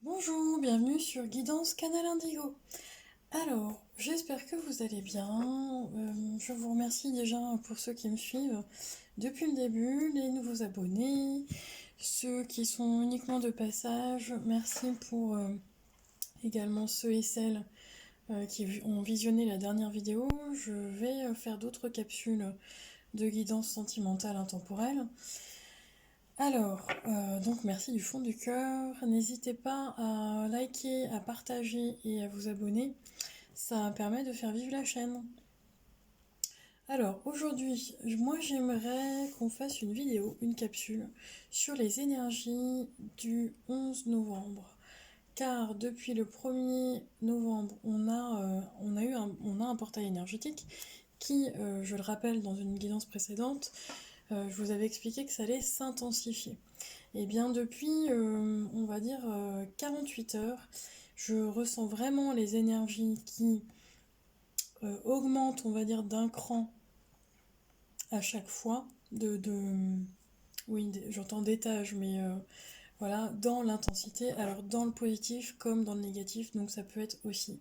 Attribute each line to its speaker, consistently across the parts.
Speaker 1: Bonjour, bienvenue sur Guidance Canal Indigo. Alors, j'espère que vous allez bien. Je vous remercie déjà pour ceux qui me suivent depuis le début, les nouveaux abonnés, ceux qui sont uniquement de passage. Merci pour également ceux et celles qui ont visionné la dernière vidéo. Je vais faire d'autres capsules de guidance sentimentale intemporelle. Alors, donc merci du fond du cœur. N'hésitez pas à liker, à partager et à vous abonner. Ça permet de faire vivre la chaîne. Alors, aujourd'hui, moi j'aimerais qu'on fasse une vidéo, une capsule, sur les énergies du 11 novembre. Car depuis le 1er novembre, on a un portail énergétique qui, je le rappelle dans une guidance précédente, je vous avais expliqué que ça allait s'intensifier. Et bien depuis, on va dire 48 heures, je ressens vraiment les énergies qui augmentent, on va dire, d'un cran à chaque fois. Oui, j'entends d'étage, mais voilà, dans l'intensité. Alors dans le positif comme dans le négatif, donc ça peut être aussi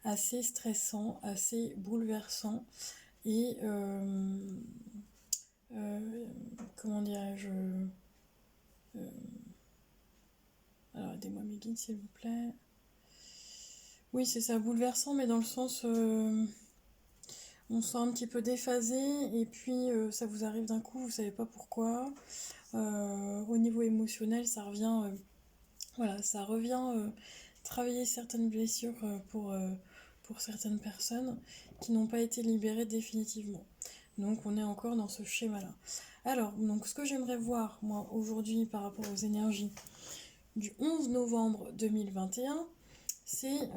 Speaker 1: assez stressant, assez bouleversant et comment dirais-je, alors aidez-moi mes guides s'il vous plaît. Oui, c'est ça, bouleversant, mais dans le sens, on se sent un petit peu déphasé, et puis ça vous arrive d'un coup, vous savez pas pourquoi. Au niveau émotionnel, ça revient, voilà, ça revient travailler certaines blessures pour certaines personnes qui n'ont pas été libérées définitivement. Donc on est encore dans ce schéma-là. Alors, donc ce que j'aimerais voir, moi, aujourd'hui, par rapport aux énergies du 11 novembre 2021, c'est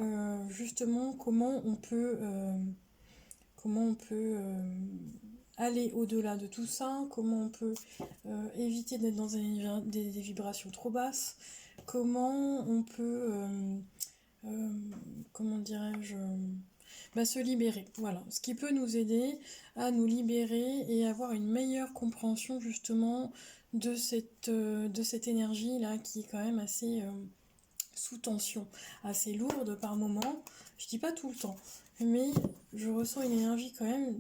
Speaker 1: justement comment on peut aller au-delà de tout ça, comment on peut éviter d'être dans des vibrations trop basses, comment on peut, comment dirais-je, se libérer. Voilà, ce qui peut nous aider à nous libérer et avoir une meilleure compréhension justement de cette énergie-là qui est quand même assez sous tension, assez lourde par moment. Je dis pas tout le temps, mais je ressens une énergie quand même,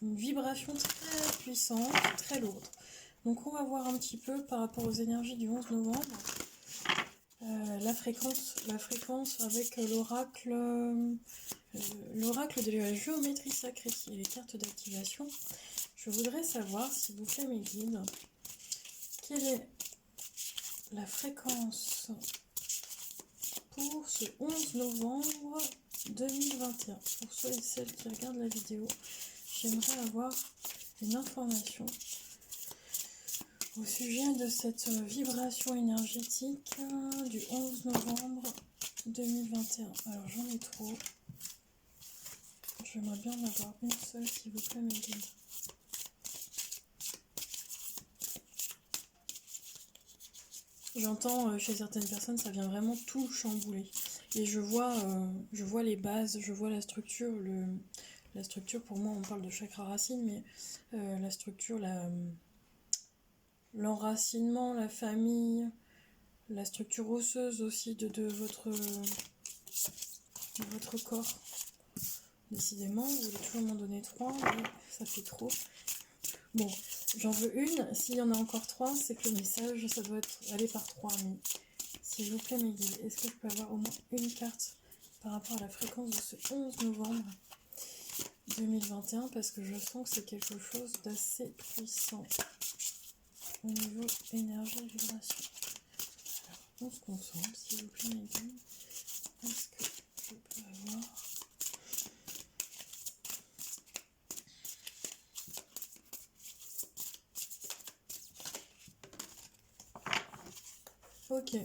Speaker 1: une vibration très puissante, très lourde. Donc on va voir un petit peu par rapport aux énergies du 11 novembre. La fréquence avec l'oracle de la géométrie sacrée et les cartes d'activation. Je voudrais savoir, s'il vous plaît mes guides, quelle est la fréquence pour ce 11 novembre 2021. Pour ceux et celles qui regardent la vidéo, j'aimerais avoir une information au sujet de cette vibration énergétique du 11 novembre 2021. Alors j'en ai trop. J'aimerais bien en avoir une seule, s'il vous plaît, mes guides. J'entends chez certaines personnes, ça vient vraiment tout chambouler. Et je vois les bases, je vois la structure. La structure, pour moi, on parle de chakra racine, mais la structure, l'enracinement, la famille, la structure osseuse aussi de votre corps. Décidément, vous voulez toujours m'en donner 3, mais ça fait trop. Bon, j'en veux une. S'il y en a encore 3, c'est que le message, ça doit aller par 3. Mais s'il vous plaît, mes guides, est-ce que je peux avoir au moins une carte par rapport à la fréquence de ce 11 novembre 2021, parce que je sens que c'est quelque chose d'assez puissant au niveau énergie vibration. Alors, on se concentre, s'il vous plaît, mes guides. Est-ce que je peux avoir... Ok,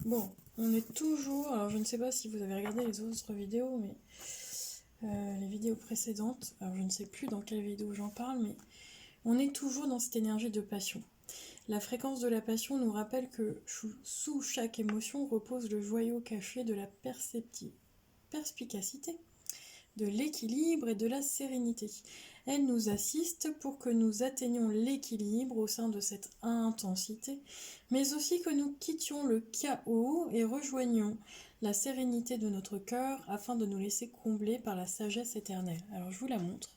Speaker 1: bon, on est toujours... Alors, je ne sais pas si vous avez regardé les autres vidéos, mais les vidéos précédentes, alors je ne sais plus dans quelle vidéo j'en parle, mais on est toujours dans cette énergie de passion. La fréquence de la passion nous rappelle que sous chaque émotion repose le joyau caché de la perspicacité, de l'équilibre et de la sérénité. Elle nous assiste pour que nous atteignions l'équilibre au sein de cette intensité, mais aussi que nous quittions le chaos et rejoignions la sérénité de notre cœur afin de nous laisser combler par la sagesse éternelle. Alors je vous la montre,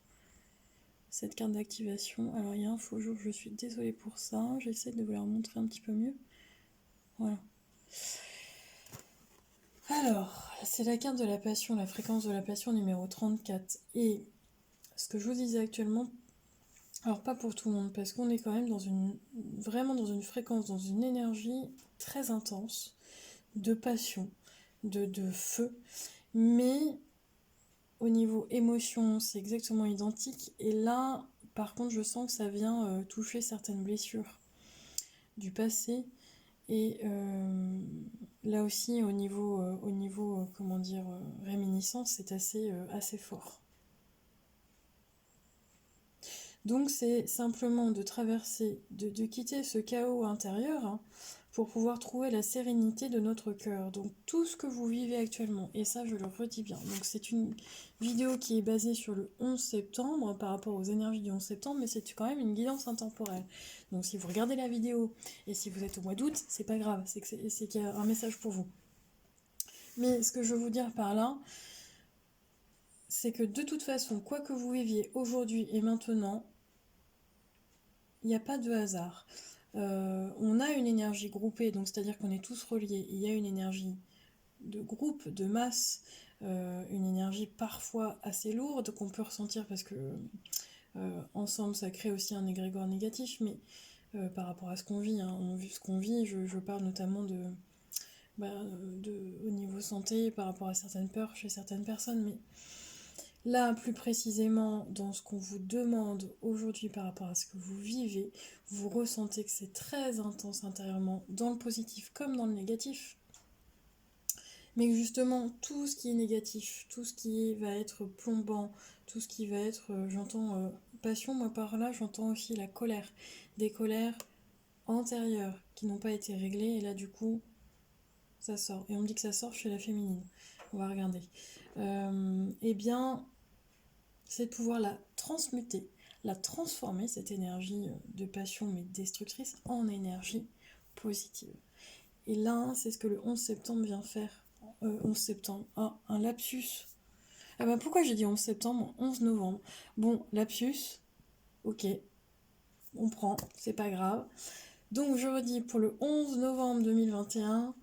Speaker 1: cette carte d'activation. Alors il y a un faux jour, je suis désolée pour ça, j'essaie de vous la remontrer un petit peu mieux. Voilà. Alors, c'est la carte de la passion, la fréquence de la passion numéro 34. Et ce que je vous disais actuellement, alors pas pour tout le monde, parce qu'on est quand même vraiment dans une fréquence, dans une énergie très intense, de passion, de feu, mais au niveau émotion, c'est exactement identique, et là, par contre, je sens que ça vient toucher certaines blessures du passé, et là aussi, au niveau comment dire, réminiscence, c'est assez fort. Donc c'est simplement de traverser, de quitter ce chaos intérieur hein, pour pouvoir trouver la sérénité de notre cœur. Donc tout ce que vous vivez actuellement, et ça je le redis bien, donc c'est une vidéo qui est basée sur le 11 septembre par rapport aux énergies du 11 septembre, mais c'est quand même une guidance intemporelle. Donc si vous regardez la vidéo et si vous êtes au mois d'août, c'est pas grave, c'est qu'il y a un message pour vous. Mais ce que je veux vous dire par là, c'est que de toute façon, quoi que vous viviez aujourd'hui et maintenant, il n'y a pas de hasard. On a une énergie groupée, donc c'est-à-dire qu'on est tous reliés. Il y a une énergie de groupe, de masse, une énergie parfois assez lourde qu'on peut ressentir parce que ensemble ça crée aussi un égrégore négatif, mais par rapport à ce qu'on vit, hein, ce qu'on vit, je parle notamment au niveau santé, par rapport à certaines peurs chez certaines personnes, mais là, plus précisément, dans ce qu'on vous demande aujourd'hui par rapport à ce que vous vivez, vous ressentez que c'est très intense intérieurement, dans le positif comme dans le négatif. Mais justement, tout ce qui est négatif, tout ce qui va être plombant, tout ce qui va être, j'entends passion, moi par là, j'entends aussi la colère. Des colères antérieures qui n'ont pas été réglées, et là du coup, ça sort. Et on me dit que ça sort chez la féminine. On va regarder. Eh bien, c'est de pouvoir la transmuter, la transformer, cette énergie de passion mais destructrice, en énergie positive. Et là, c'est ce que le 11 septembre vient faire. 11 septembre, un lapsus. Ah bah pourquoi j'ai dit 11 septembre, 11 novembre? Bon, lapsus, ok, on prend, c'est pas grave. Donc je redis, pour le 11 novembre 2021,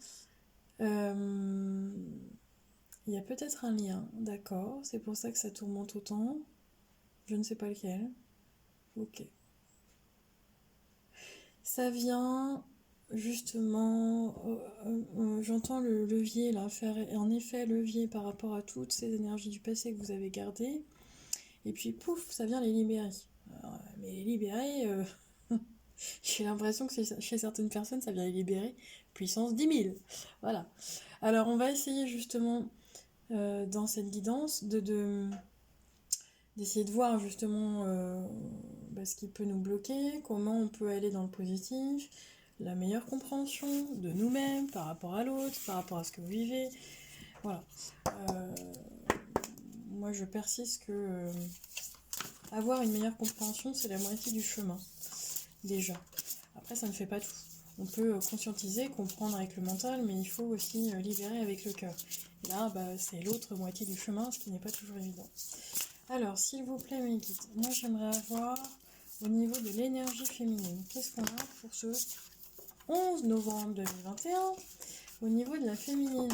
Speaker 1: il y a peut-être un lien, d'accord, c'est pour ça que ça tourmente autant. Je ne sais pas lequel. Ok. Ça vient justement, j'entends le levier là, faire en effet levier par rapport à toutes ces énergies du passé que vous avez gardées, et puis pouf, ça vient les libérer. Alors, mais les libérer, j'ai l'impression que chez certaines personnes, ça vient les libérer puissance 10 000. Voilà. Alors on va essayer justement dans cette guidance d'essayer de voir justement ce qui peut nous bloquer, comment on peut aller dans le positif, la meilleure compréhension de nous-mêmes par rapport à l'autre, par rapport à ce que vous vivez. Voilà. Moi, je persiste que avoir une meilleure compréhension, c'est la moitié du chemin, déjà. Après, ça ne fait pas tout. On peut conscientiser, comprendre avec le mental, mais il faut aussi libérer avec le cœur. Et là, c'est l'autre moitié du chemin, ce qui n'est pas toujours évident. Alors, s'il vous plaît, mes guides, moi j'aimerais avoir au niveau de l'énergie féminine. Qu'est-ce qu'on a pour ce 11 novembre 2021 au niveau de la féminine?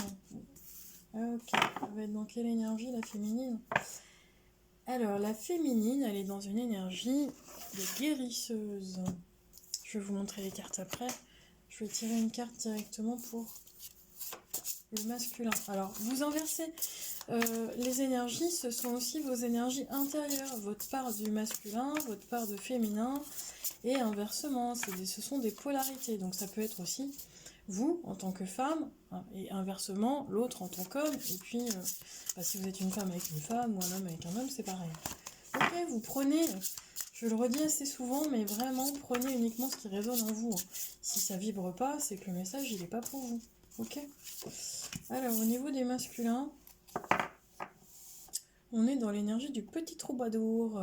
Speaker 1: Ok, on va être dans quelle énergie la féminine? Alors, la féminine, elle est dans une énergie de guérisseuse. Je vais vous montrer les cartes après. Je vais tirer une carte directement pour le masculin. Alors, vous inversez. Les énergies, ce sont aussi vos énergies intérieures, votre part du masculin, votre part de féminin, et inversement, ce sont des polarités. Donc ça peut être aussi vous en tant que femme, hein, et inversement l'autre en tant qu'homme. Et puis, si vous êtes une femme avec une femme ou un homme avec un homme, c'est pareil. Ok, vous prenez, je le redis assez souvent, mais vraiment prenez uniquement ce qui résonne en vous. Si ça vibre pas, c'est que le message il est pas pour vous. Ok. Alors au niveau des masculins, on est dans l'énergie du petit troubadour.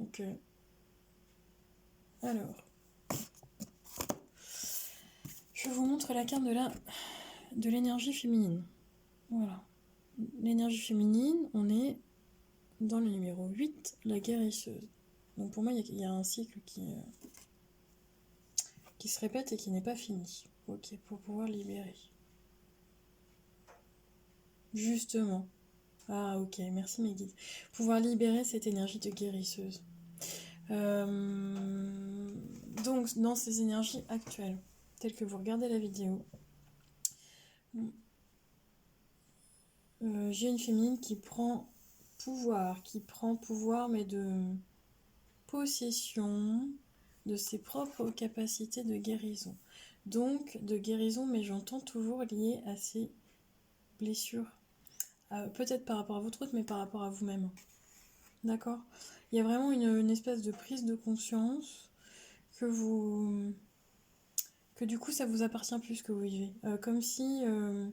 Speaker 1: Ok. Alors, je vous montre la carte de l'énergie féminine. Voilà. L'énergie féminine, on est dans le numéro 8, la guérisseuse. Donc pour moi, il y a un cycle qui se répète et qui n'est pas fini. Ok, pour pouvoir libérer. Justement. Ah ok, merci mes guides. Pouvoir libérer cette énergie de guérisseuse. Donc dans ces énergies actuelles, telles que vous regardez la vidéo, j'ai une féminine qui prend pouvoir mais de possession de ses propres capacités de guérison. Donc de guérison, mais j'entends toujours lié à ses blessures. Peut-être par rapport à votre autre, mais par rapport à vous-même. D'accord? Il y a vraiment une espèce de prise de conscience que du coup ça vous appartient plus que vous vivez. Comme si il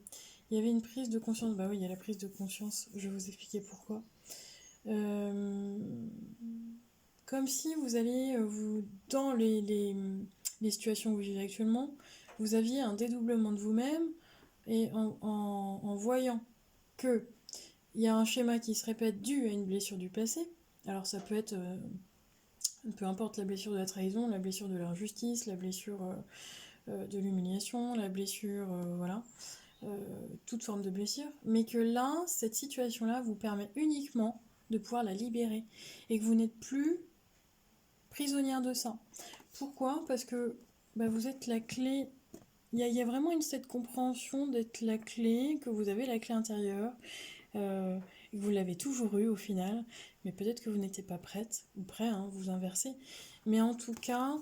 Speaker 1: y avait une prise de conscience. Bah oui, il y a la prise de conscience, je vais vous expliquer pourquoi. Comme si vous alliez, dans les situations que vous vivez actuellement, vous aviez un dédoublement de vous-même et en voyant que il y a un schéma qui se répète dû à une blessure du passé. Alors ça peut être, peu importe la blessure de la trahison, la blessure de l'injustice, la blessure de l'humiliation, la blessure, voilà, toute forme de blessure, mais que là, cette situation-là vous permet uniquement de pouvoir la libérer et que vous n'êtes plus prisonnière de ça. Pourquoi? Parce que bah, vous êtes la clé. Il y a vraiment cette compréhension d'être la clé, que vous avez la clé intérieure, et que vous l'avez toujours eue au final, mais peut-être que vous n'étiez pas prête, ou prêt, hein, vous inversez. Mais en tout cas,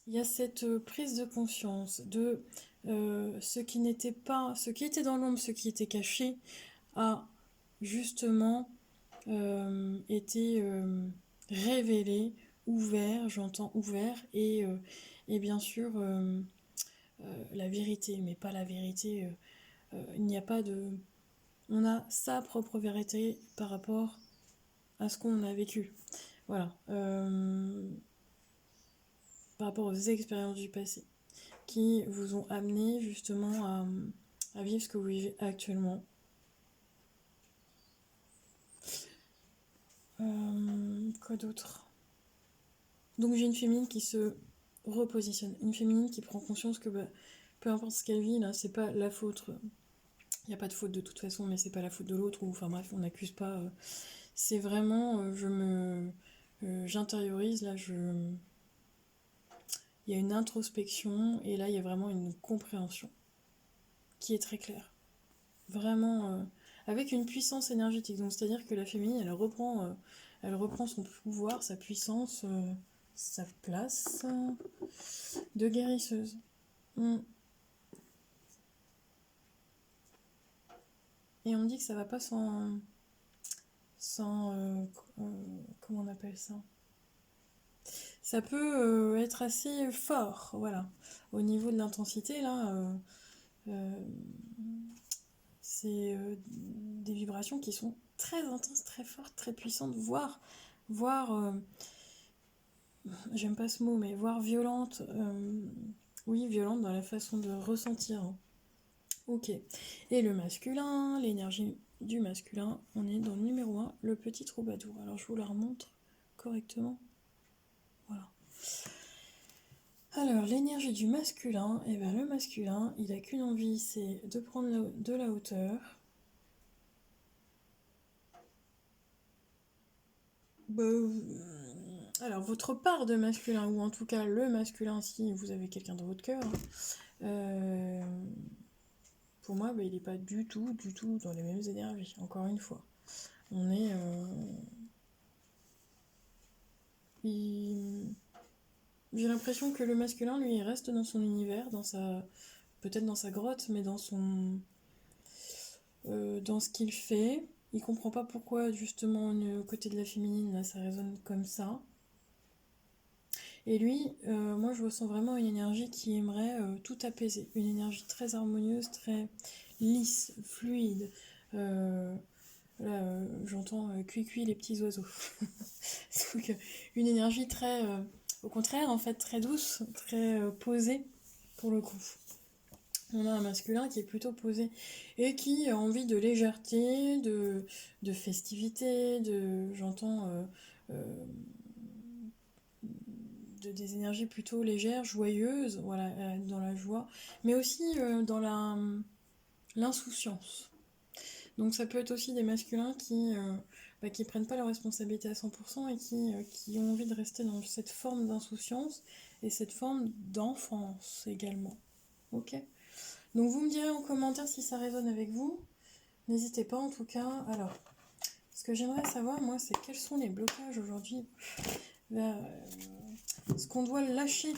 Speaker 1: il y a cette prise de conscience de ce qui n'était pas, ce qui était dans l'ombre, ce qui était caché, a justement été révélé, ouvert, j'entends ouvert, et bien sûr la vérité, mais pas la vérité, il n'y a pas de... On a sa propre vérité par rapport à ce qu'on a vécu. Voilà. Par rapport aux expériences du passé qui vous ont amené justement à vivre ce que vous vivez actuellement. Quoi d'autre? Donc j'ai une féminine qui se repositionne, une féminine qui prend conscience que bah, peu importe ce qu'elle vit, là, c'est pas la faute. Il n'y a pas de faute de toute façon, mais c'est pas la faute de l'autre, ou enfin bref, on n'accuse pas. C'est vraiment, j'intériorise, là, il y a une introspection, et là, il y a vraiment une compréhension qui est très claire. Vraiment, avec une puissance énergétique. Donc, c'est-à-dire que la féminine, elle reprend son pouvoir, sa puissance, sa place de guérisseuse. Mm. Et on me dit que ça va pas comment on appelle ça? Ça peut être assez fort, voilà. Au niveau de l'intensité, là, c'est des vibrations qui sont très intenses, très fortes, très puissantes, voire j'aime pas ce mot, mais voire violentes. Oui, violente dans la façon de ressentir. Hein. Ok. Et le masculin, l'énergie du masculin, on est dans le numéro 1, le petit troubadour. Alors je vous la remontre correctement. Voilà. Alors, l'énergie du masculin, et ben le masculin, il a qu'une envie, c'est de prendre de la hauteur. Bah, alors, votre part de masculin, ou en tout cas le masculin, si vous avez quelqu'un dans votre cœur, pour moi, bah, il n'est pas du tout dans les mêmes énergies, encore une fois. On est... J'ai l'impression que le masculin, lui, il reste dans son univers, peut-être dans sa grotte, mais dans ce qu'il fait. Il comprend pas pourquoi, justement, au côté de la féminine, là, ça résonne comme ça. Et lui, moi, je ressens vraiment une énergie qui aimerait tout apaiser. Une énergie très harmonieuse, très lisse, fluide, Là, j'entends cuit les petits oiseaux. Donc, une énergie très, au contraire, en fait, très douce, très posée, pour le coup. On a un masculin qui est plutôt posé et qui a envie de légèreté, de festivité, j'entends, des énergies plutôt légères, joyeuses, voilà, dans la joie, mais aussi dans l'insouciance. Donc ça peut être aussi des masculins qui prennent pas leurs responsabilités à 100% et qui ont envie de rester dans cette forme d'insouciance et cette forme d'enfance également. Ok? Donc vous me direz en commentaire si ça résonne avec vous. N'hésitez pas en tout cas. Alors, ce que j'aimerais savoir, moi, c'est quels sont les blocages aujourd'hui vers ce qu'on doit lâcher.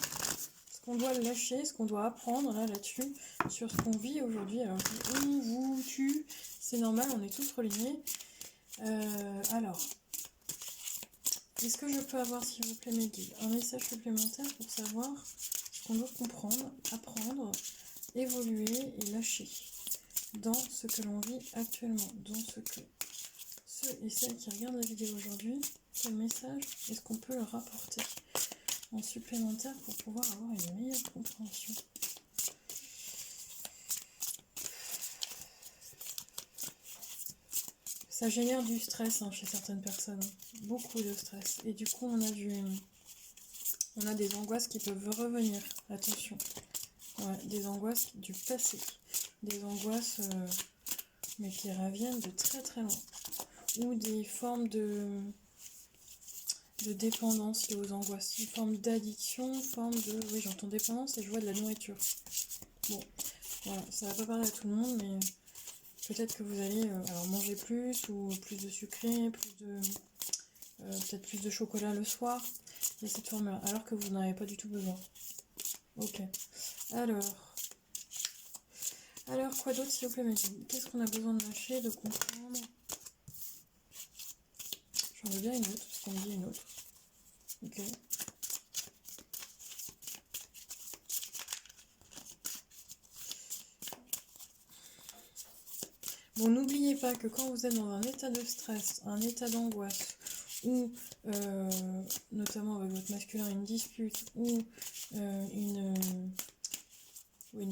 Speaker 1: Ce qu'on doit lâcher, ce qu'on doit apprendre là-dessus, sur ce qu'on vit aujourd'hui. Alors, on, vous, tu, c'est normal, on est tous reliés. Alors, est-ce que je peux avoir, s'il vous plaît, mes guides, un message supplémentaire pour savoir ce qu'on doit comprendre, apprendre, évoluer et lâcher dans ce que l'on vit actuellement, dans ce que ceux et celles qui regardent la vidéo aujourd'hui, quel message est-ce qu'on peut leur rapporter en supplémentaire pour pouvoir avoir une meilleure compréhension. Ça génère du stress chez certaines personnes, beaucoup de stress, et du coup on a des angoisses qui peuvent revenir, attention, ouais, des angoisses du passé, des angoisses mais qui reviennent de très très loin, ou des formes de dépendance liées aux angoisses, une forme d'addiction, forme de... Oui, j'entends dépendance et je vois de la nourriture. Bon, voilà, ça va pas parler à tout le monde, mais peut-être que vous allez alors manger plus, ou plus de sucré, peut-être plus de chocolat le soir, et cette forme-là, alors que vous n'en avez pas du tout besoin. Ok. Alors quoi d'autre s'il vous plaît, Mathilde? Qu'est-ce qu'on a besoin de lâcher, de comprendre? J'en veux bien une autre, parce qu'on me dit une autre. Ok. Bon, n'oubliez pas que quand vous êtes dans un état de stress, un état d'angoisse, ou notamment avec votre masculin, une dispute, ou une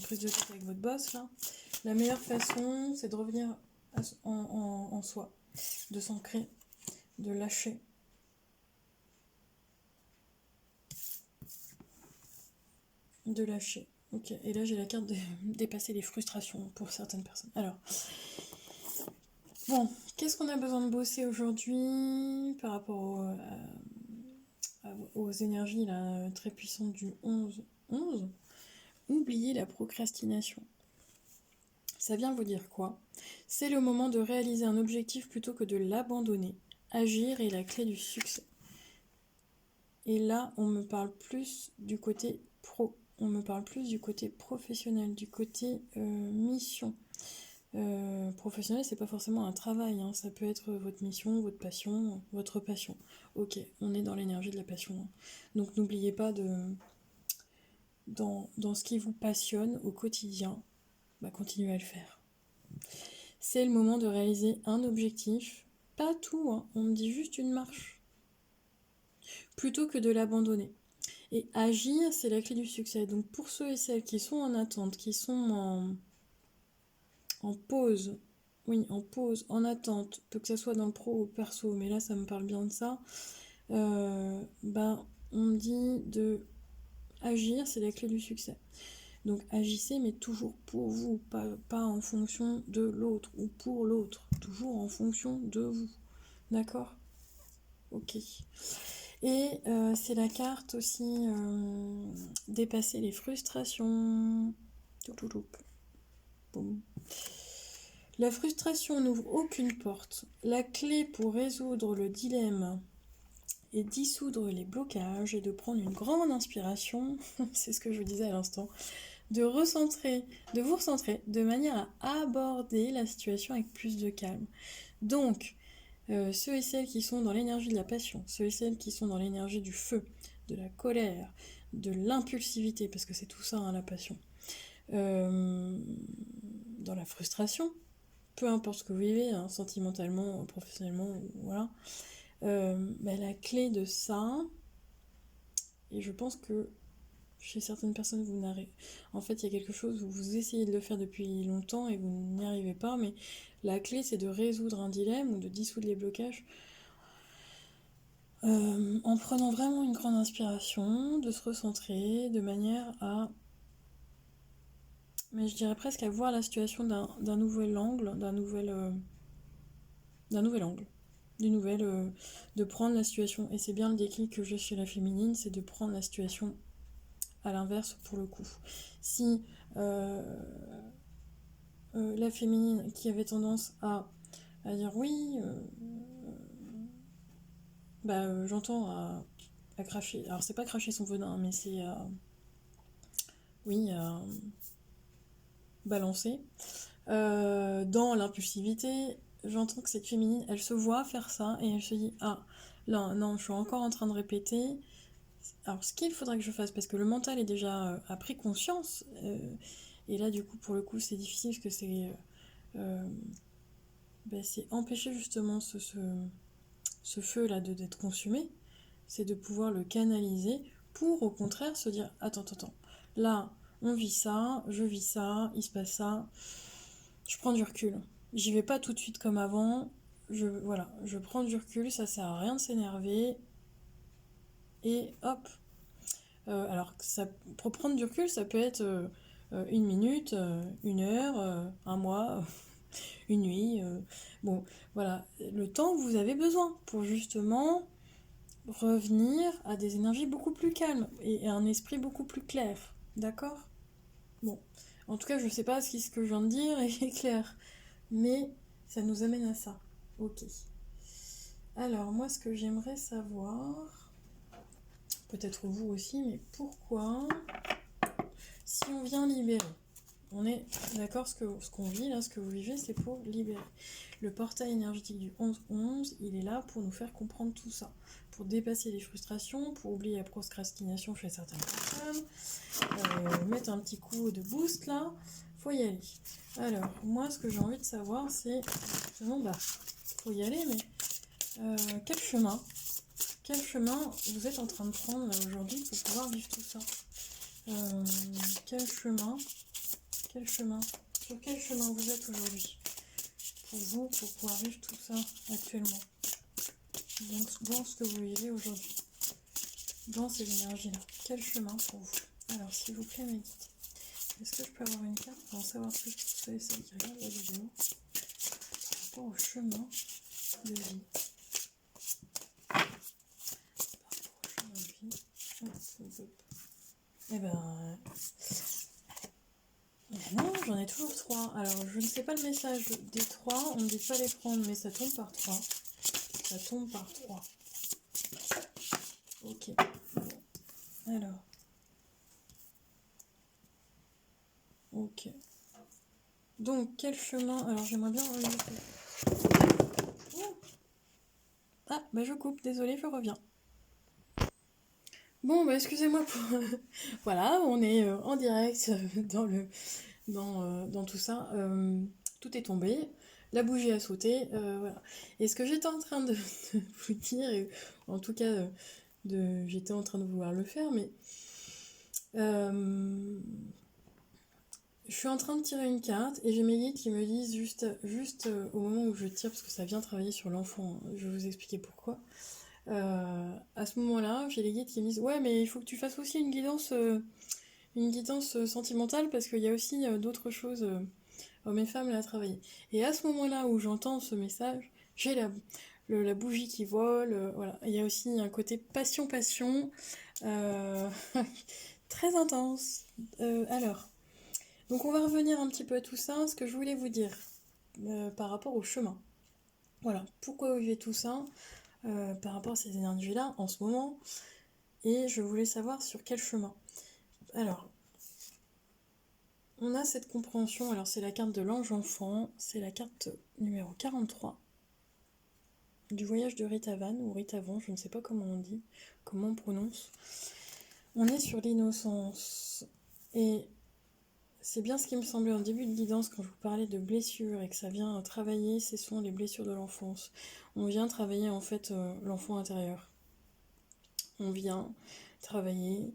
Speaker 1: prise de tête avec votre boss, là, la meilleure façon, c'est de revenir en soi, de s'ancrer, de lâcher. De lâcher. Ok, et là j'ai la carte de dépasser les frustrations pour certaines personnes. Alors, bon, qu'est-ce qu'on a besoin de bosser aujourd'hui par rapport aux énergies là, très puissantes du 11? Oubliez la procrastination. Ça vient vous dire quoi? C'est le moment de réaliser un objectif plutôt que de l'abandonner. Agir est la clé du succès. Et là, on me parle plus du côté pro. On me parle plus du côté professionnel, du côté mission. Professionnel, c'est pas forcément un travail, hein. Ça peut être votre mission, votre passion, votre passion. Ok, on est dans l'énergie de la passion, hein. Donc n'oubliez pas dans ce qui vous passionne au quotidien, continuez à le faire. C'est le moment de réaliser un objectif, pas tout, hein. On me dit juste une marche, plutôt que de l'abandonner. Et agir, c'est la clé du succès. Donc pour ceux et celles qui sont en attente, qui sont en pause, oui, en pause, en attente, que ce soit dans le pro ou le perso, mais là ça me parle bien de ça, on me dit de agir, c'est la clé du succès. Donc agissez, mais toujours pour vous, pas en fonction de l'autre ou pour l'autre, toujours en fonction de vous. D'accord? Ok. Et c'est la carte aussi dépasser les frustrations. Boum. La frustration n'ouvre aucune porte. La clé pour résoudre le dilemme et dissoudre les blocages et de prendre une grande inspiration, c'est ce que je vous disais à l'instant, de vous recentrer de manière à aborder la situation avec plus de calme. Donc, ceux et celles qui sont dans l'énergie de la passion, ceux et celles qui sont dans l'énergie du feu, de la colère, de l'impulsivité, parce que c'est tout ça, hein, la passion, dans la frustration, peu importe ce que vous vivez, hein, sentimentalement, professionnellement, voilà, la clé de ça, et je pense que chez certaines personnes, vous n'arrivez... En fait, il y a quelque chose où vous essayez de le faire depuis longtemps et vous n'y arrivez pas, mais la clé, c'est de résoudre un dilemme ou de dissoudre les blocages en prenant vraiment une grande inspiration, de se recentrer, de manière à... Mais je dirais presque à voir la situation d'un nouvel angle, d'un nouvel angle. De prendre la situation, et c'est bien le déclic que j'ai chez la féminine, c'est de prendre la situation à l'inverse pour le coup. Si la féminine qui avait tendance à dire oui, j'entends à cracher, alors c'est pas cracher son venin, mais c'est oui, à balancer, dans l'impulsivité, j'entends que cette féminine, elle se voit faire ça et elle se dit ah là non, je suis encore en train de répéter. Alors ce qu'il faudrait que je fasse, parce que le mental est déjà a pris conscience, et là du coup pour le coup c'est difficile parce que c'est empêcher justement ce feu là d'être consumé, c'est de pouvoir le canaliser pour au contraire se dire attends, là on vit ça, je vis ça, il se passe ça, je prends du recul. J'y vais pas tout de suite comme avant, je prends du recul, ça sert à rien de s'énerver, et hop. Alors, pour prendre du recul, ça peut être une minute, une heure, un mois, une nuit. Bon, voilà, le temps que vous avez besoin pour justement revenir à des énergies beaucoup plus calmes et à un esprit beaucoup plus clair. D'accord? Bon, en tout cas, je sais pas si ce que je viens de dire est clair, mais ça nous amène à ça. Ok. Alors, moi, ce que j'aimerais savoir, peut-être vous aussi, mais pourquoi, si on vient libérer, on est d'accord, ce qu'on vit là, ce que vous vivez, c'est pour libérer. Le portail énergétique du 11-11, il est là pour nous faire comprendre tout ça, pour dépasser les frustrations, pour oublier la procrastination chez certaines personnes, mettre un petit coup de boost là, faut y aller. Alors, moi, ce que j'ai envie de savoir, c'est, non, faut y aller, mais quel chemin vous êtes en train de prendre là aujourd'hui pour pouvoir vivre tout ça? Quel chemin, sur quel chemin vous êtes aujourd'hui pour vous, pour pouvoir vivre tout ça actuellement, donc dans ce que vous vivez aujourd'hui, dans ces énergies-là, quel chemin pour vous? Alors s'il vous plaît, méditez. Est-ce que je peux avoir une carte pour en savoir plus pour ceux qui regardent la vidéo par rapport au chemin de vie? Par rapport au chemin de vie. Eh non, j'en ai toujours 3. Alors, je ne sais pas le message des 3. On ne dit pas les prendre, mais ça tombe par 3. Ça tombe par 3. Ok. Alors. Ok. Donc, quel chemin... Alors, j'aimerais bien... Ah, je coupe. Désolée, je reviens. Bon, excusez-moi pour... Voilà, on est en direct dans tout ça. Tout est tombé. La bougie a sauté. Voilà. Et ce que j'étais en train de vous dire, et en tout cas, j'étais en train de vouloir le faire, mais... je suis en train de tirer une carte et j'ai mes guides qui me disent juste au moment où je tire, parce que ça vient travailler sur l'enfant, je vais vous expliquer pourquoi. À ce moment-là, j'ai les guides qui me disent ouais, mais il faut que tu fasses aussi une guidance sentimentale parce qu'il y a aussi d'autres choses hommes et femmes là à travailler. Et à ce moment-là où j'entends ce message, j'ai la bougie qui vole, voilà. Il y a aussi un côté passion, très intense. Alors. Donc on va revenir un petit peu à tout ça, ce que je voulais vous dire par rapport au chemin. Voilà, pourquoi vous vivez tout ça par rapport à ces énergies-là en ce moment, et je voulais savoir sur quel chemin. Alors, on a cette compréhension, alors c'est la carte de l'ange enfant, c'est la carte numéro 43 du voyage de Ritavan, ou Ritavan, je ne sais pas comment on dit, comment on prononce. On est sur l'innocence, et c'est bien ce qui me semblait en début de guidance quand je vous parlais de blessures et que ça vient travailler, ce sont les blessures de l'enfance. On vient travailler en fait l'enfant intérieur. On vient travailler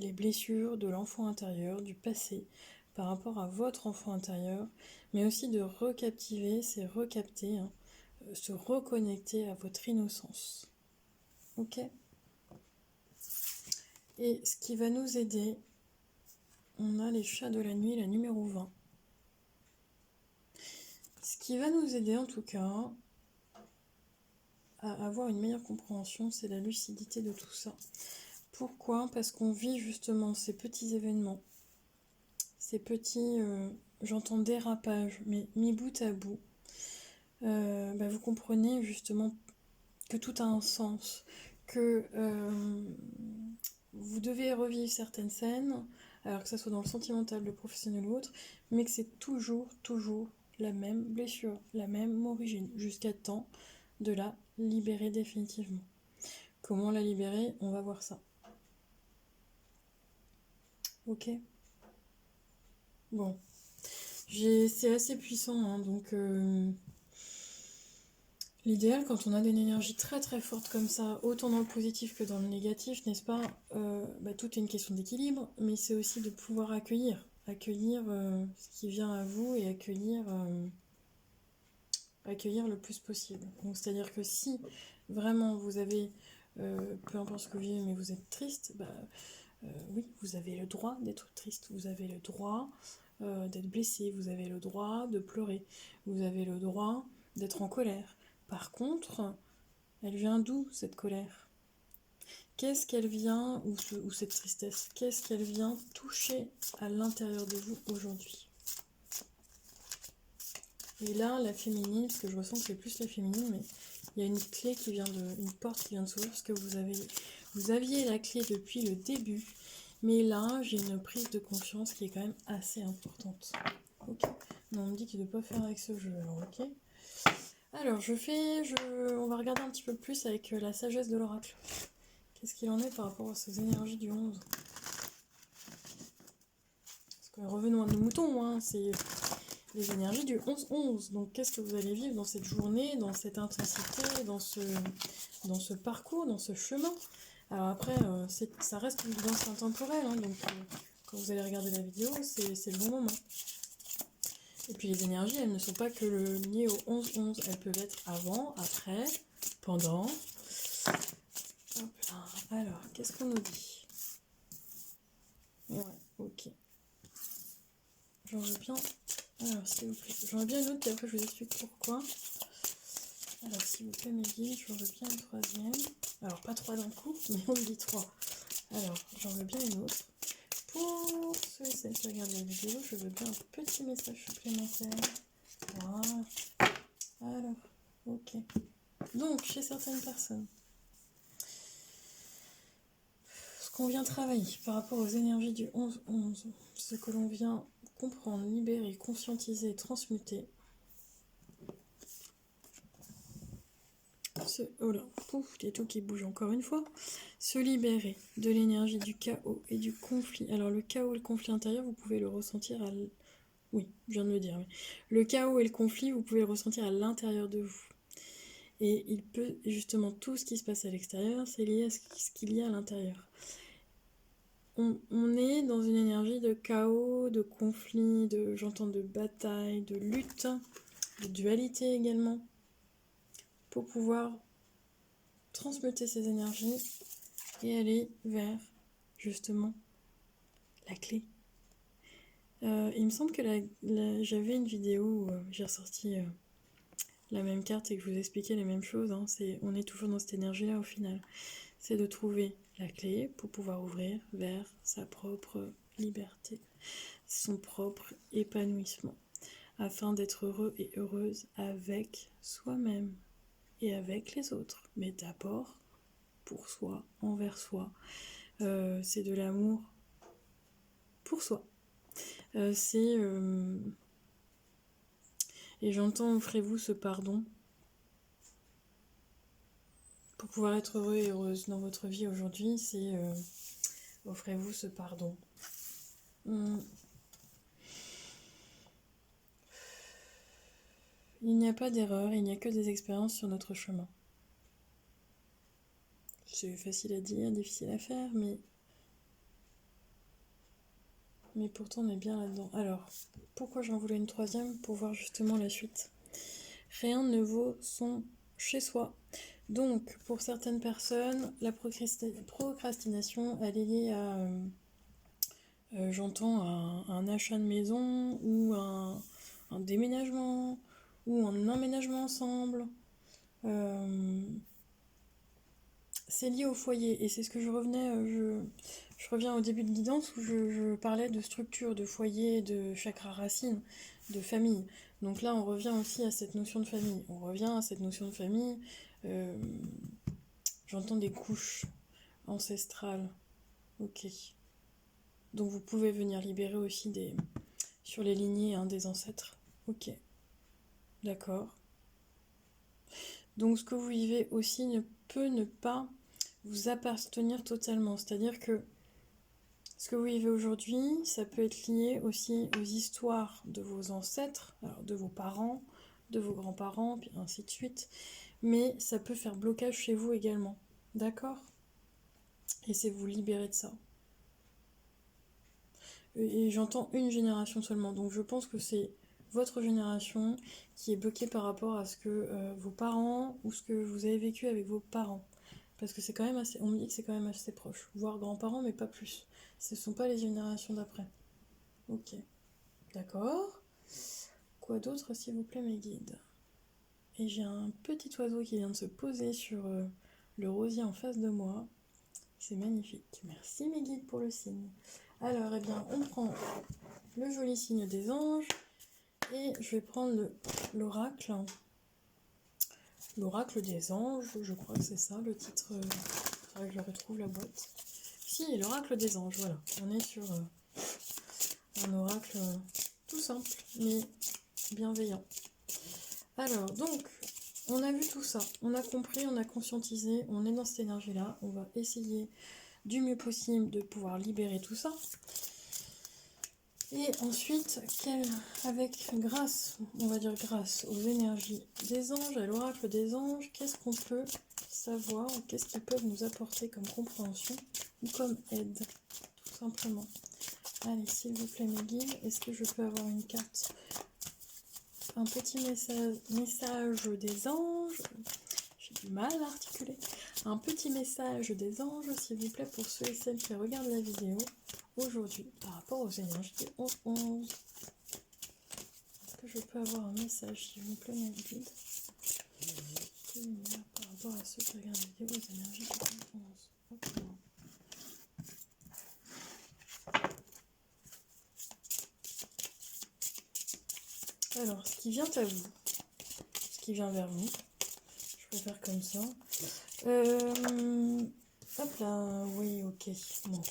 Speaker 1: les blessures de l'enfant intérieur, du passé, par rapport à votre enfant intérieur, mais aussi de recaptiver, c'est recapter, hein, se reconnecter à votre innocence. Ok? Et ce qui va nous aider, on a les chats de la nuit, la numéro 20. Ce qui va nous aider en tout cas à avoir une meilleure compréhension, c'est la lucidité de tout ça. Pourquoi? Parce qu'on vit justement ces petits événements, ces petits, j'entends dérapage, mais mis bout à bout. Vous comprenez justement que tout a un sens, que vous devez revivre certaines scènes, alors que ça soit dans le sentimental, le professionnel ou autre, mais que c'est toujours la même blessure, la même origine, jusqu'à temps de la libérer définitivement. Comment la libérer? On va voir ça. Ok? Bon. C'est assez puissant, hein, donc l'idéal quand on a une énergie très très forte comme ça, autant dans le positif que dans le négatif, n'est-ce pas? Tout est une question d'équilibre, mais c'est aussi de pouvoir accueillir ce qui vient à vous et accueillir le plus possible. Donc c'est-à-dire que si vraiment vous avez, peu importe ce que vous vivez, mais vous êtes triste, oui, vous avez le droit d'être triste, vous avez le droit d'être blessé, vous avez le droit de pleurer, vous avez le droit d'être en colère. Par contre, elle vient d'où cette colère? Qu'est-ce qu'elle vient, ou cette tristesse, qu'est-ce qu'elle vient toucher à l'intérieur de vous aujourd'hui? Et là, la féminine, parce que je ressens que c'est plus la féminine, mais il y a une clé qui vient une porte qui vient de s'ouvrir, parce que vous aviez la clé depuis le début, mais là, j'ai une prise de conscience qui est quand même assez importante. Ok. Non, on me dit qu'il ne doit pas faire avec ce jeu, alors ok. Alors, on va regarder un petit peu plus avec la sagesse de l'oracle. Qu'est-ce qu'il en est par rapport à ces énergies du 11? Parce que revenons à nos moutons, hein, c'est les énergies du 11-11. Donc, qu'est-ce que vous allez vivre dans cette journée, dans cette intensité, dans ce parcours, dans ce chemin? Alors après, ça reste une guidance intemporelle, hein, donc quand vous allez regarder la vidéo, c'est le bon moment. Et puis les énergies, elles ne sont pas que liées au 11-11, elles peuvent être avant, après, pendant. Hop là. Alors, qu'est-ce qu'on nous dit? Ouais, ok. J'en veux bien. Alors, s'il vous plaît. J'en veux bien une autre, puis après je vous explique pourquoi. Alors, s'il vous plaît, mes guides, j'en veux bien une troisième. Alors, pas trois d'un coup, mais on me dit trois. Alors, j'en veux bien une autre. Pour ceux et celles qui regardent la vidéo, je veux bien un petit message supplémentaire. Voilà. Alors, ok. Donc, chez certaines personnes, ce qu'on vient travailler par rapport aux énergies du 11-11, ce que l'on vient comprendre, libérer, conscientiser, transmuter. Oh là, pouf, il y a tout qui bouge encore une fois. Se libérer de l'énergie du chaos et du conflit. Alors le chaos et le conflit intérieur, vous pouvez le ressentir à... Oui, je viens de le dire. Oui. Le chaos et le conflit, vous pouvez le ressentir à l'intérieur de vous. Et il peut, justement, tout ce qui se passe à l'extérieur, c'est lié à ce qu'il y a à l'intérieur. On est dans une énergie de chaos, de conflit, j'entends de bataille, de lutte, de dualité également, pour pouvoir transmuter ces énergies et aller vers, justement, la clé. Il me semble que j'avais une vidéo où j'ai ressorti la même carte et que je vous expliquais les mêmes choses. Hein. On est toujours dans cette énergie-là au final. C'est de trouver la clé pour pouvoir ouvrir vers sa propre liberté, son propre épanouissement, afin d'être heureux et heureuse avec soi-même et avec les autres. Mais d'abord, pour soi, envers soi. C'est de l'amour pour soi. Et j'entends, offrez-vous ce pardon pour pouvoir être heureux et heureuse dans votre vie aujourd'hui. Offrez-vous ce pardon. Il n'y a pas d'erreur, il n'y a que des expériences sur notre chemin. C'est facile à dire, difficile à faire, mais pourtant on est bien là-dedans. Alors, pourquoi j'en voulais une troisième? Pour voir justement la suite. Rien ne vaut son chez soi. Donc, pour certaines personnes, la procrastination, elle est liée à, j'entends, un achat de maison ou un déménagement ou un emménagement ensemble. C'est lié au foyer et c'est ce que je reviens au début de guidance où je parlais de structure, de foyer, de chakra racine, de famille. Donc là, on revient aussi à cette notion de famille. On revient à cette notion de famille. euh, J'entends des couches ancestrales. Ok. Donc vous pouvez venir libérer aussi sur les lignées, hein, des ancêtres. Ok. D'accord. Donc ce que vous vivez aussi ne peut ne pas vous appartenir totalement. C'est-à-dire que ce que vous vivez aujourd'hui, ça peut être lié aussi aux histoires de vos ancêtres, alors de vos parents, de vos grands-parents, puis ainsi de suite. Mais ça peut faire blocage chez vous également. D'accord? Et c'est vous libérer de ça. Et j'entends une génération seulement. Donc je pense que c'est votre génération qui est bloquée par rapport à ce que vos parents ou ce que vous avez vécu avec vos parents. Parce que c'est quand même assez. On me dit que c'est quand même assez proche. Voire grands-parents, mais pas plus. Ce ne sont pas les générations d'après. Ok. D'accord. Quoi d'autre, s'il vous plaît, mes guides? Et j'ai un petit oiseau qui vient de se poser sur le rosier en face de moi. C'est magnifique. Merci, mes guides, pour le signe. Alors, eh bien, on prend le joli signe des anges et je vais prendre l'oracle. L'oracle des anges, je crois que c'est ça le titre. Il faudrait que je retrouve la boîte. Si, l'oracle des anges, voilà. On est sur un oracle tout simple, mais bienveillant. Alors, donc, on a vu tout ça, on a compris, on a conscientisé, on est dans cette énergie-là, on va essayer du mieux possible de pouvoir libérer tout ça. Et ensuite, grâce aux énergies des anges, à l'oracle des anges, qu'est-ce qu'on peut savoir, qu'est-ce qu'ils peuvent nous apporter comme compréhension ou comme aide, tout simplement. Allez, s'il vous plaît, mes guides, est-ce que je peux avoir une carte? Un petit message des anges. J'ai du mal à articuler. Un petit message des anges, s'il vous plaît, pour ceux et celles qui regardent la vidéo aujourd'hui par rapport aux énergies du 11-11. Est-ce que je peux avoir un message, s'il vous plaît, mes guides, par rapport à ceux qui regardent la vidéo aux énergies du 11-11? Okay. Alors, ce qui vient à vous, ce qui vient vers vous, je vais faire comme ça. Hop là, oui, ok. Bon.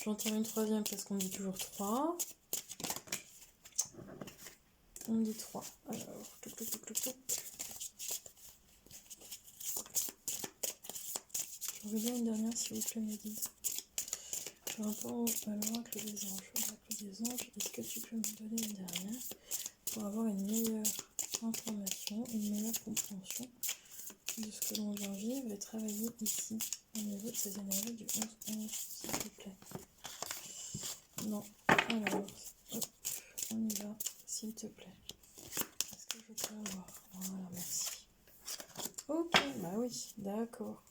Speaker 1: J'en tire une troisième parce qu'on dit toujours 3. On dit 3. Alors, j'en veux bien une dernière, s'il vous plaît, mes guides. Par rapport à l'oracle des anges. L'oracle des anges, est-ce que tu peux me donner une dernière pour avoir une meilleure information, une meilleure compréhension de ce que l'on vient vivre et travailler ici, au niveau de ces énergies du 11-11, s'il vous plaît. Non. Alors, hop, on y va, s'il te plaît. Est-ce que je peux avoir? Voilà, merci. Ok, bah oui, d'accord.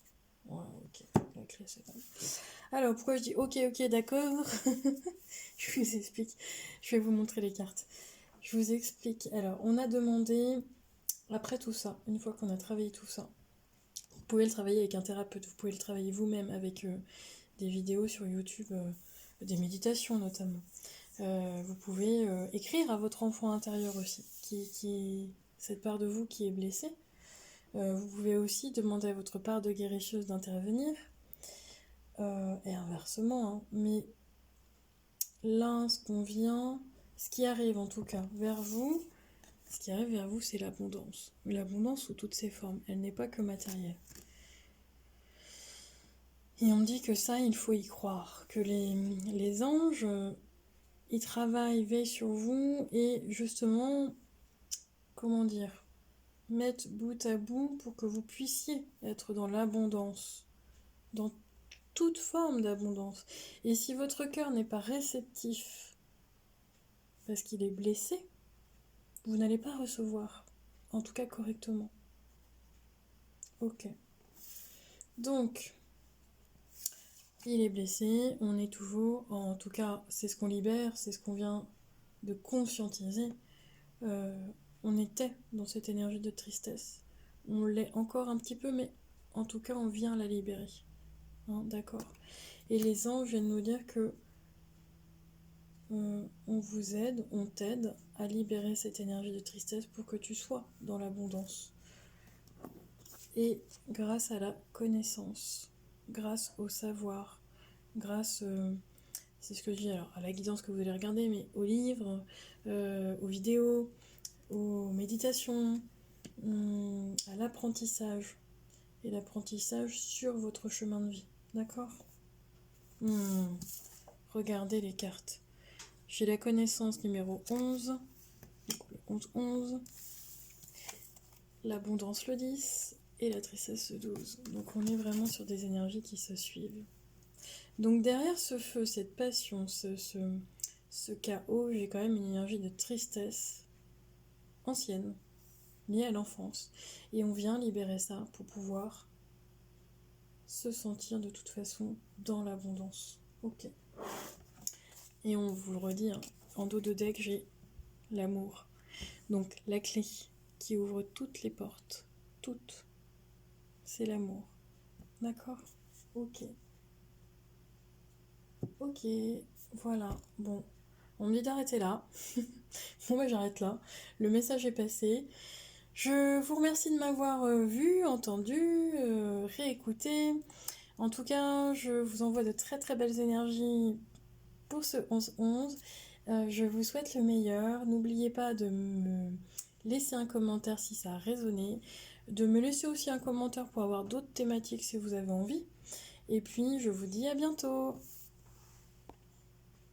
Speaker 1: Ouais, ok, la clé c'est bon. Alors, pourquoi je dis ok, d'accord? Je vous explique. Je vais vous montrer les cartes. Je vous explique. Alors, on a demandé, après tout ça, une fois qu'on a travaillé tout ça, vous pouvez le travailler avec un thérapeute, vous pouvez le travailler vous-même avec des vidéos sur YouTube, des méditations notamment. Vous pouvez écrire à votre enfant intérieur aussi, cette part de vous qui est blessée. Vous pouvez aussi demander à votre part de guérisseuse d'intervenir, et inversement, hein. Mais là, ce qui arrive en tout cas vers vous, c'est l'abondance. Mais l'abondance sous toutes ses formes, elle n'est pas que matérielle. Et on me dit que ça, il faut y croire, que les anges, ils travaillent, veillent sur vous, et justement, comment dire, mettre bout à bout pour que vous puissiez être dans l'abondance, dans toute forme d'abondance. Et si votre cœur n'est pas réceptif parce qu'il est blessé, vous n'allez pas recevoir, en tout cas correctement. Ok. Donc, il est blessé, on est toujours, en tout cas, c'est ce qu'on libère, c'est ce qu'on vient de conscientiser. On était dans cette énergie de tristesse. On l'est encore un petit peu, mais en tout cas, on vient la libérer. Hein, d'accord. Et les anges viennent nous dire que on vous aide, on t'aide à libérer cette énergie de tristesse pour que tu sois dans l'abondance. Et grâce à la connaissance, grâce au savoir, grâce, c'est ce que je dis alors, à la guidance que vous allez regarder, mais aux livres, aux vidéos, aux méditations, à l'apprentissage. Et l'apprentissage sur votre chemin de vie. D'accord? Regardez les cartes. J'ai la connaissance numéro 11, le 11-11, l'abondance le 10 et la tristesse le 12. Donc on est vraiment sur des énergies qui se suivent. Donc derrière ce feu, cette passion, ce chaos, j'ai quand même une énergie de tristesse ancienne, liée à l'enfance. Et on vient libérer ça pour pouvoir se sentir de toute façon dans l'abondance. Ok. Et on vous le redit, hein, en dos de deck, j'ai l'amour. Donc la clé qui ouvre toutes les portes, toutes, c'est l'amour. D'accord? Ok. Ok, voilà. Bon, on me dit d'arrêter là. Bon, bah j'arrête là. Le message est passé. Je vous remercie de m'avoir vu, entendu, réécouté. En tout cas, je vous envoie de très très belles énergies pour ce 11-11. Je vous souhaite le meilleur. N'oubliez pas de me laisser un commentaire si ça a résonné. De me laisser aussi un commentaire pour avoir d'autres thématiques si vous avez envie. Et puis, je vous dis à bientôt.